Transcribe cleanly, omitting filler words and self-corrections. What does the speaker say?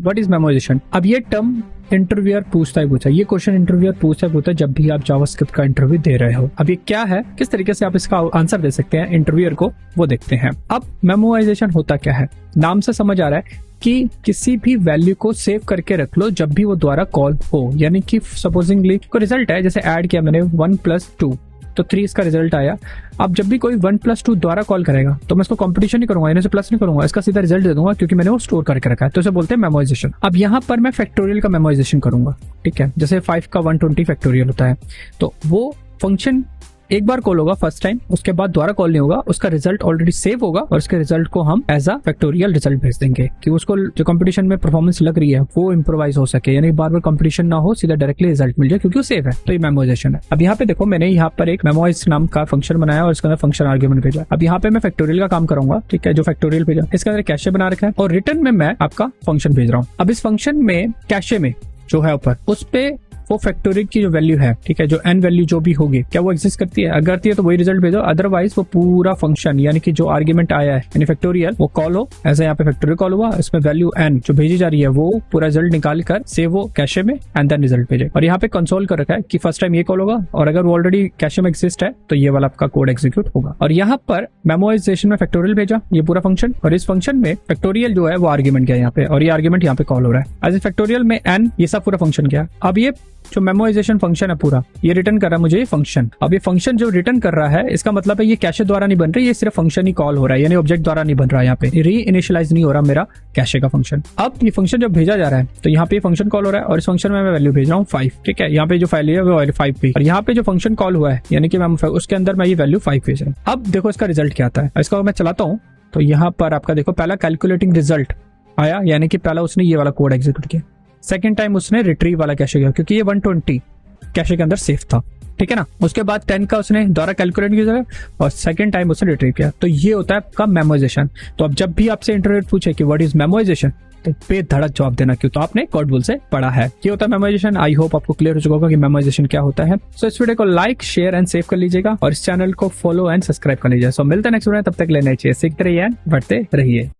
What is memorisation? अब ये term interviewer पूछता है, ये क्वेश्चन इंटरव्यूअर पूछता है जब भी आप जावास्क्रिप्ट का इंटरव्यू दे रहे हो। अब ये क्या है, किस तरीके से आप इसका आंसर दे सकते हैं इंटरव्यूअर को, वो देखते हैं। अब मेमोराइजेशन होता क्या है, नाम से समझ आ रहा है कि किसी भी वैल्यू को सेव करके रख लो जब भी वो द्वारा कॉल हो। यानी कि सपोजिंगली कोई रिजल्ट है, जैसे ऐड किया मैंने 1+2 तो 3 इसका रिजल्ट आया। अब जब भी कोई 1+2 द्वारा कॉल करेगा तो मैं इसको कंपटीशन नहीं करूंगा, यानी से प्लस नहीं करूंगा, इसका सीधा रिजल्ट दे दूंगा क्योंकि मैंने वो स्टोर करके रखा है। तो इसे बोलते हैं मेमोराइजेशन। अब यहाँ पर मैं फैक्टोरियल का मेमोराइजेशन करूंगा, ठीक है। जैसे 5 का 120 फैक्टोरियल होता है, तो वो फंक्शन एक बार कॉल होगा फर्स्ट टाइम, उसके बाद दोबारा कॉल नहीं होगा, उसका रिजल्ट ऑलरेडी सेव होगा और उसके रिजल्ट को हम एज अ फैक्टोरियल रिजल्ट भेज देंगे कि उसको जो कंपटीशन में परफॉर्मेंस लग रही है वो इम्प्रोवाइज हो सके, यानी बार बार कंपटीशन ना हो, सीधा डायरेक्टली रिजल्ट मिल जाए क्योंकि वो सेव है। तो ये मेमोराइजेशन है। अब यहाँ पे देखो मैंने यहाँ पर एक मेमोराइज नाम का फंक्शन बनाया और इसके अंदर फंक्शन आर्ग्यूमेंट भेजा। अब यहाँ पे मैं फैक्टोरियल का काम करूंगा, ठीक है, जो फैक्टोरियल भेजा इसके अंदर कैशे बना रखा है और रिटर्न में मैं आपका फंक्शन भेज रहा हूँ। अब इस फंक्शन में कैशे में जो है ऊपर उस पे वो फैक्टोरियल की जो वैल्यू है, ठीक है, जो एन वैल्यू जो भी होगी, क्या वो एग्जिस्ट करती है? अगर करती है तो वही रिजल्ट भेजो, अदरवाइज वो पूरा फंक्शन यानी कि जो आर्ग्यूमेंट आया है यानी फैक्टोरियल वो कॉल हो, ऐसा यहाँ पे फैक्टोरियल कॉल हुआ, इसमें वैल्यू एन जो भेजी जा रही है वो पूरा रिजल्ट निकाल कर सेव वो कैशे में एंड देन रिजल्ट भेजे। और यहाँ पे कंसोल कर रखा है कि फर्स्ट टाइम ये कॉल होगा और अगर वो ऑलरेडी कैशे में एग्जिस्ट है तो ये वाला आपका कोड एग्जीक्यूट होगा। और यहाँ पर मेमोराइजेशन में फैक्टोरियल भेजा ये पूरा फंक्शन, और इस फंक्शन में फैक्टोरियल जो है वो आर्ग्यूमेंट गया यहाँ पे और ये आर्ग्यूमेंट यहाँ पे कॉल हो रहा है एज ए फैक्टोरियल में एन, ये सब पूरा फंक्शन गया। अब ये जो मेमोराइजेशन फंक्शन है पूरा ये रिटर्न कर रहा है मुझे ये फंक्शन। अब ये फंक्शन जो रिटर्न कर रहा है इसका मतलब है ये कैशे द्वारा नहीं बन रही, ये सिर्फ फंक्शन ही कॉल हो रहा है, यानी ऑब्जेक्ट द्वारा नहीं बन रहा है, यहाँ पे री इनिशियलाइज नहीं हो रहा मेरा कैशे का फंक्शन। अब ये फंक्शन जब भेजा जा रहा है तो यहाँ पे फंक्शन कॉल हो रहा है और इस फंक्शन में मैं वैल्यू भेज रहा हूँ 5, ठीक है। यहाँ पे जो फाइल है वो 5 पे और यहाँ पे जो फंक्शन कॉल हुआ है यानी कि मैं उसके अंदर मैं ये वैल्यू 5 भेज रहा हूँ। अब देखो इसका रिजल्ट क्या आता है, इसका मैं चलाता हूँ तो यहाँ पर आपका देखो पहला कैलकुलेटिंग रिजल्ट आया, यानी कि पहला उसने ये वाला कोड एग्जीक्यूट किया, सेकंड टाइम उसने रिट्रीव वाला कैशे किया क्योंकि ये 120 कैशे के अंदर सेफ था, ठीक है ना। उसके बाद 10 का उसने दोबारा कैलकुलेट किया और सेकंड टाइम उसने रिट्रीव किया। तो ये होता है आपका मेमोराइजेशन। तो अब जब भी आपसे इंटरव्यू पूछे कि व्हाट इज मेमोराइजेशन तो बेधड़क जवाब देना, क्यों तो आपने कोड बुल से पढ़ा है। ये होता है मेमोराइजेशन। आई होप आपको क्लियर हो चुका होगा कि मेमोराइजेशन क्या होता है। सो इस वीडियो को लाइक शेयर एंड सेव कर लीजिएगा और इस चैनल को फॉलो एंड सब्सक्राइब कर लीजिए। सो मिलते हैं नेक्स्ट वीडियो, तब तक लेना चाहिए, सीखते रहिए, बढ़ते रहिए।